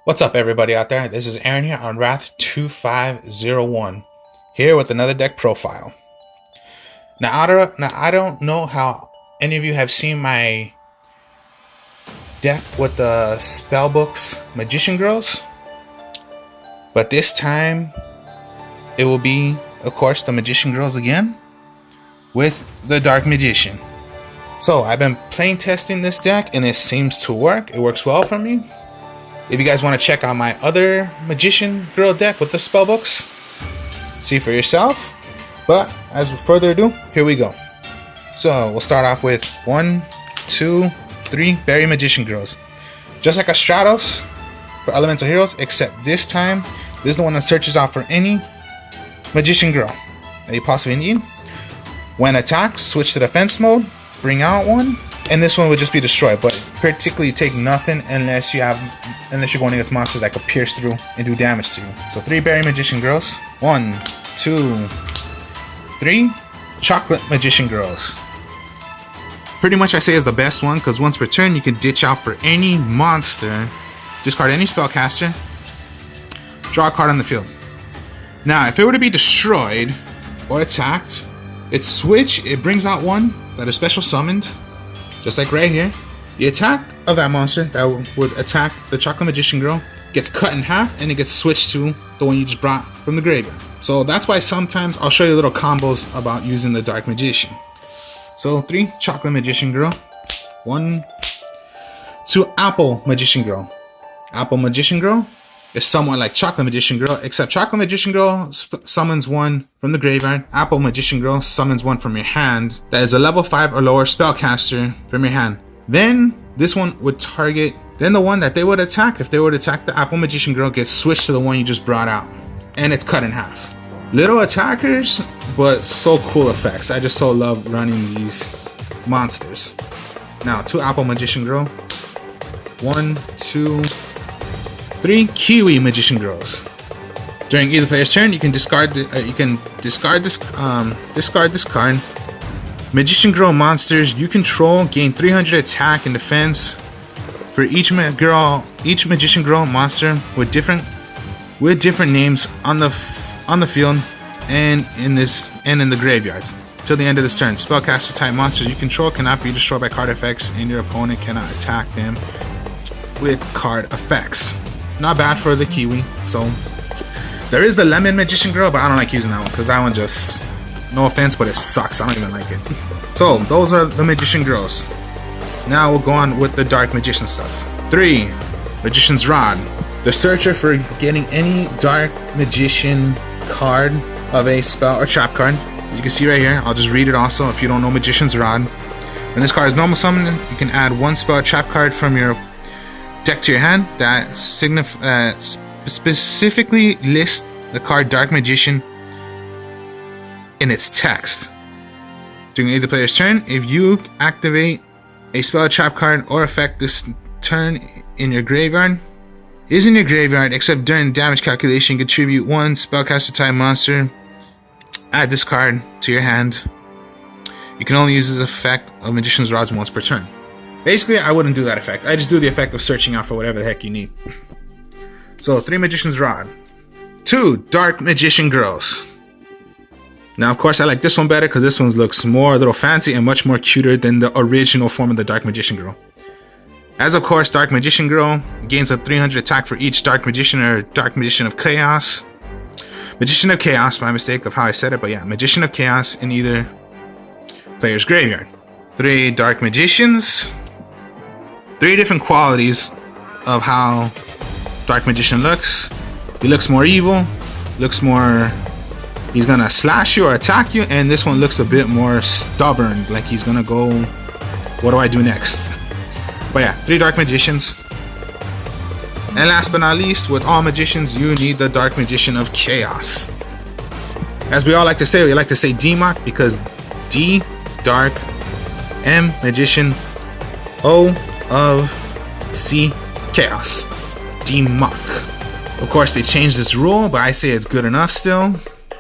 What's up, everybody out there? This is Aaron here on Wrath 2501, here with another deck profile. Now, I don't know how any of you have seen my deck with the spellbooks Magician Girls, but this time it will be, of course, the Magician Girls again with the Dark Magician. So I've been playing testing this deck and it seems to work. It works well for me. If you guys want to check out my other Magician Girl deck with the spellbooks, see for yourself. But as with further ado, here we go. So we'll start off with 1, 2, 3 Berry Magician Girls. Just like a Stratos for Elemental Heroes, except this time, this is the one that searches out for any Magician Girl that you possibly need. When attacked, switch to defense mode, bring out one, and this one would just be destroyed, but particularly take nothing unless you're going against monsters that could pierce through and do damage to you. So 3 Berry Magician Girls. 1, 2, 3 Chocolate Magician Girls. Pretty much I say is the best one, because once per turn you can ditch out for any monster, discard any spellcaster, draw a card on the field. Now if it were to be destroyed or attacked, it brings out one that is special summoned, just like right here. The attack of that monster that would attack the Chocolate Magician Girl gets cut in half and it gets switched to the one you just brought from the graveyard. So that's why sometimes I'll show you little combos about using the Dark Magician. So 3 Chocolate Magician Girl. 1, 2 Apple Magician Girl. Apple Magician Girl is somewhat like Chocolate Magician Girl, except Chocolate Magician Girl summons one from the graveyard. Apple Magician Girl summons one from your hand that is a level 5 or lower spellcaster from your hand. Then this one would target, then the one that they would attack, if they would attack the Apple Magician Girl, gets switched to the one you just brought out. And it's cut in half. Little attackers, but so cool effects. I just so love running these monsters. Now 2 Apple Magician Girl. 1, 2, 3 Kiwi Magician Girls. During either player's turn, you can discard this card. Magician Girl monsters you control gain 300 attack and defense for each Magician Girl monster with different names on the field and in the graveyards till the end of this turn. Spellcaster type monsters you control cannot be destroyed by card effects, and your opponent cannot attack them with card effects. Not bad for the Kiwi. So there is the Lemon Magician Girl, but I don't like using that one because that one just, no offense, but it sucks. I don't even like it. So those are the Magician Girls. Now we'll go on with the Dark Magician stuff. 3 Magician's Rod. The searcher for getting any Dark Magician card of a spell or trap card. As you can see right here, I'll just read it also if you don't know Magician's Rod. When this card is normal summoned, you can add one spell or trap card from your deck to your hand that specifically lists the card Dark Magician in its text. During either player's turn, if you activate a spell or trap card or effect this turn in your graveyard, except during damage calculation, contribute 1 spellcaster type monster, add this card to your hand. You can only use this effect of Magician's Rods once per turn. Basically, I wouldn't do that effect. I just do the effect of searching out for whatever the heck you need. So 3 Magician's Rod. 2 Dark Magician Girls. Now, of course, I like this one better because this one looks a little fancy and much more cuter than the original form of the Dark Magician Girl. As of course, Dark Magician Girl gains a 300 attack for each Dark Magician or Dark Magician of Chaos. Magician of Chaos, my mistake of how I said it, but yeah, Magician of Chaos in either player's graveyard. 3 Dark Magicians. 3 different qualities of how Dark Magician looks. He looks more evil, he's gonna slash you or attack you, and this one looks a bit more stubborn, like he's gonna go, what do I do next? But yeah, 3 Dark Magicians. And last but not least, with all magicians, you need the Dark Magician of Chaos. As we all like to say, we like to say DMOC because D, Dark, M, Magician, O of C, Chaos. DMOC. Of course, they changed this rule, but I say it's good enough still.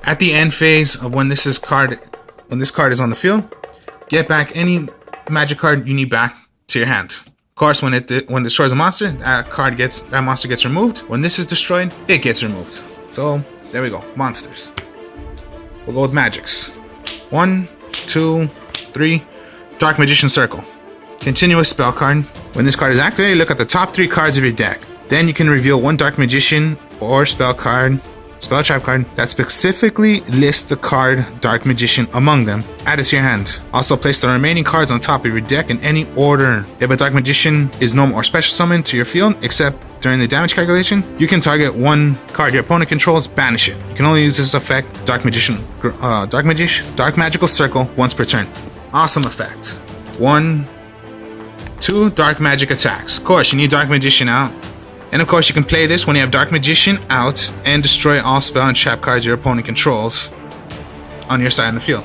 At the end phase of when this card is on the field, get back any magic card you need back to your hand. course, when it destroys a monster, that monster gets removed. When this is destroyed, it gets removed. So there we go. Monsters. We'll go with magics. 1, 2, 3. Dark Magician Circle. Continuous spell card. When this card is activated, look at the top 3 cards of your deck. Then you can reveal one Dark Magician or spell card, spell trap card that specifically lists the card Dark Magician among them. Add it to your hand. Also place the remaining cards on top of your deck in any order. If a Dark Magician is normal or special summoned to your field, except during the damage calculation, you can target one card your opponent controls, banish it. You can only use this effect, Dark Magical Circle, once per turn. Awesome effect. 1, 2 Dark Magic attacks. Of course, you need Dark Magician out. And of course, you can play this when you have Dark Magician out and destroy all spell and trap cards your opponent controls on your side of the field.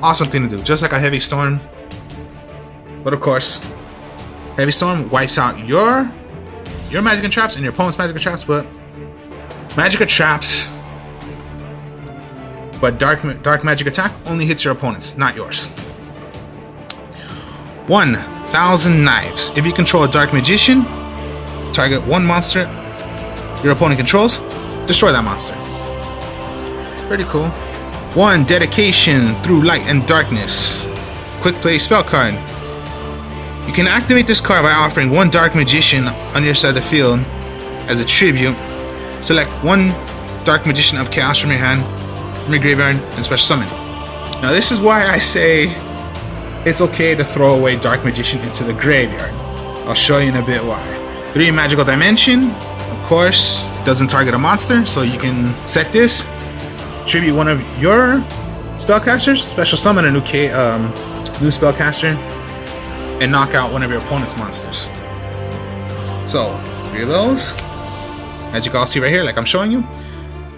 Awesome thing to do, just like a Heavy Storm. But of course, Heavy Storm wipes out your magic and traps and your opponent's magic and traps, but magic traps, but dark magic attack only hits your opponent's, not yours. 1,000 Knives. If you control a Dark Magician, target one monster your opponent controls, destroy that monster. Pretty cool. 1 Dedication Through Light and Darkness. Quick play spell card. You can activate this card by offering one Dark Magician on your side of the field as a tribute. Select one Dark Magician of Chaos from your hand, from your graveyard, and special summon. Now this is why I say it's okay to throw away Dark Magician into the graveyard. I'll show you in a bit why. 3 Magical Dimension, of course, doesn't target a monster, so you can set this, tribute one of your spellcasters, special summon a new spellcaster, and knock out one of your opponent's monsters. So, 3 of those, as you can all see right here, like I'm showing you.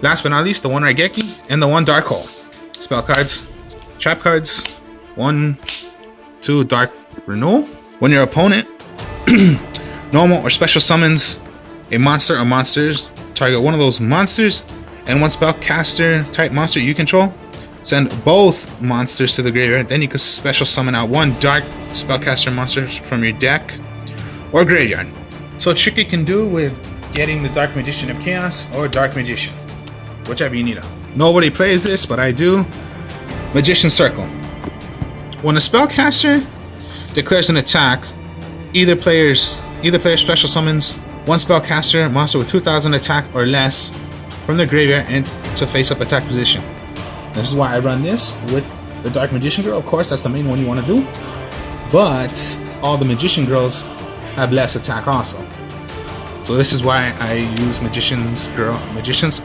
Last but not least, the 1 Raigeki and the 1 Dark Hole. Spell cards, trap cards, 1, 2 Dark Renewal. When your opponent normal or special summons a monster or monsters, target one of those monsters and one spellcaster type monster you control. Send both monsters to the graveyard. Then you can special summon out one dark spellcaster monster from your deck or graveyard. So a trick you can do with getting the Dark Magician of Chaos or Dark Magician, whichever you need out. Nobody plays this, but I do. Magician Circle. When a spellcaster declares an attack, either player special summons one spellcaster monster with 2,000 attack or less from the graveyard into face-up attack position. This is why I run this with the Dark Magician Girl. Of course, that's the main one you want to do. But all the Magician Girls have less attack also. So this is why I use Magician's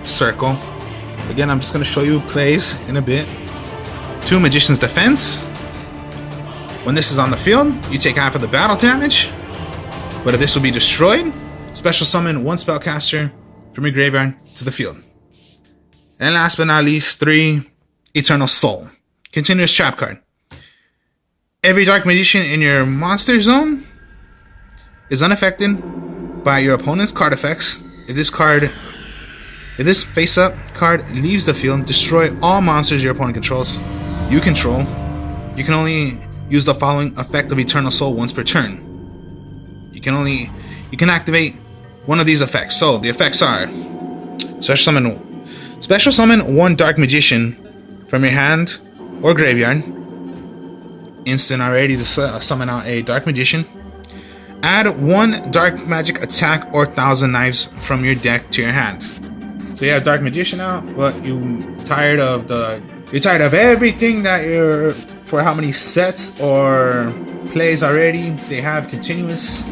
Circle. Again, I'm just going to show you plays in a bit. 2 Magician's Defense. When this is on the field, you take half of the battle damage. But if this will be destroyed, special summon one spellcaster from your graveyard to the field. And last but not least, 3 Eternal Soul. Continuous trap card. Every Dark Magician in your monster zone is unaffected by your opponent's card effects. If this face-up card leaves the field, destroy all monsters your opponent controls. You control. You can only use the following effect of Eternal Soul once per turn. You can activate one of these effects. So the effects are special summon one Dark Magician from your hand or graveyard. Instant already to summon out a Dark Magician. Add one Dark Magic attack or 1,000 Knives from your deck to your hand. So you have Dark Magician out, but you're tired of everything that you're for how many sets or plays already they have continuous.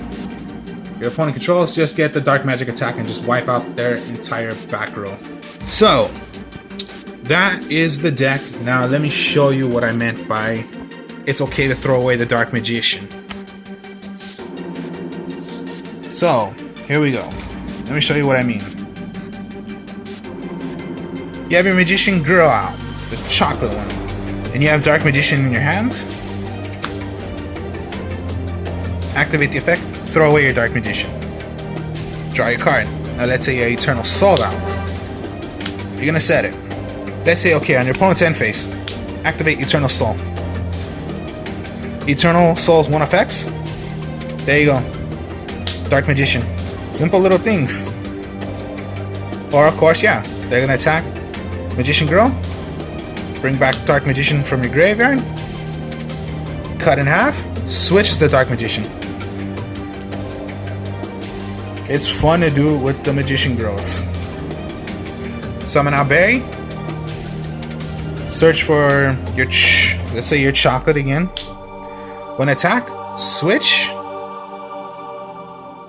Your opponent controls, just get the Dark Magic attack and just wipe out their entire back row. So that is the deck. Now let me show you what I meant by it's okay to throw away the Dark Magician. So here we go. Let me show you what I mean. You have your Magician Girl out, the chocolate one, and you have Dark Magician in your hand. Activate the effect, throw away your Dark Magician. Draw your card. Now let's say your Eternal Soul out. You're gonna set it. Let's say, okay, on your opponent's end phase, activate Eternal Soul. Eternal Soul's 1 effects. There you go. Dark Magician. Simple little things. Or of course, yeah, they're gonna attack Magician Girl. Bring back Dark Magician from your graveyard. Cut in half. Switch the Dark Magician. It's fun to do with the Magician Girls. Summon out Berry. Search for your, let's say your chocolate again. When attack, switch.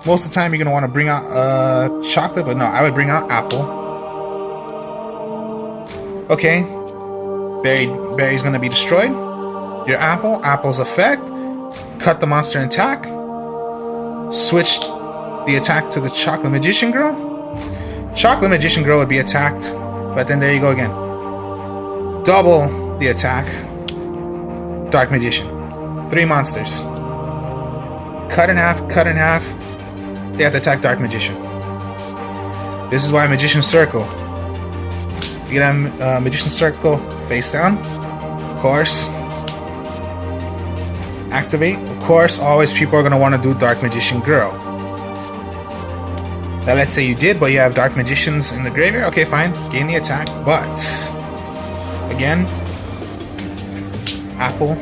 Most of the time you're going to want to bring out chocolate, but no, I would bring out apple. Okay. Berry's going to be destroyed. Your apple's effect. Cut the monster and attack. Switch the attack to the Chocolate Magician Girl. Chocolate Magician Girl would be attacked, but then there you go again. Double the attack. Dark Magician. 3 monsters. Cut in half, cut in half. They have to attack Dark Magician. This is why Magician Circle. You get a Magician Circle face down. Of course. Activate. Of course, always people are going to want to do Dark Magician Girl. Now let's say you did, but you have Dark Magicians in the graveyard. Okay, fine. Gain the attack, but again, apple.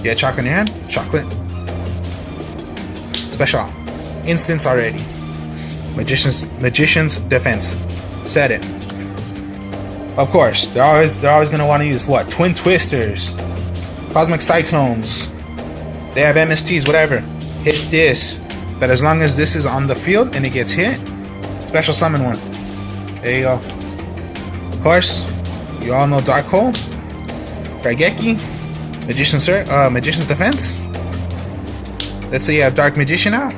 Yeah, chocolate in your hand. Chocolate. Special. Instance already. Magician's defense. Set it. Of course, they're always gonna want to use what? Twin Twisters, Cosmic Cyclones. They have MSTs, whatever. Hit this. But as long as this is on the field and it gets hit, special summon one. There you go. Of course, you all know Dark Hole, Raigeki, Magician's Defense. Let's say you have Dark Magician out.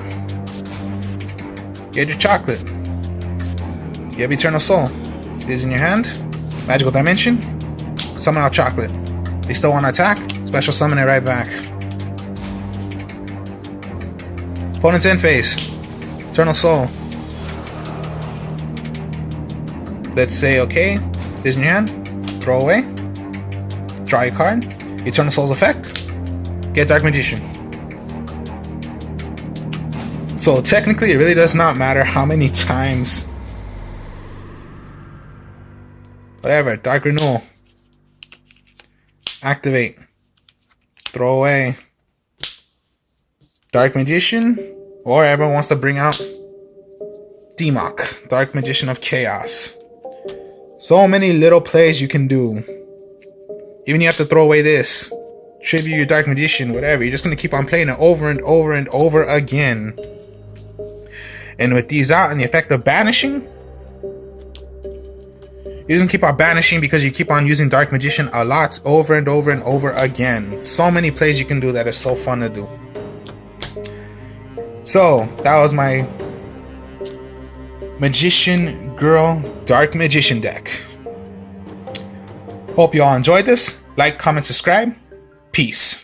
Get your chocolate. You have Eternal Soul. It is in your hand. Magical Dimension. Summon out chocolate. They still want to attack. Special summon it right back. Opponent's end phase. Eternal Soul. Let's say, okay, it is in your hand. Throw away. Draw your card. Eternal Soul's effect. Get Dark Magician. So technically, it really does not matter how many times. Whatever. Dark Renewal. Activate. Throw away. Dark Magician. Or everyone wants to bring out Demok. Dark Magician of Chaos. So many little plays you can do. Even you have to throw away this. Tribute your Dark Magician, whatever. You're just going to keep on playing it over and over and over again. And with these out and the effect of banishing, it doesn't keep on banishing because you keep on using Dark Magician a lot over and over and over again. So many plays you can do that is so fun to do. So, that was my Magician Girl Dark Magician deck. Hope you all enjoyed this. Like, comment, subscribe. Peace.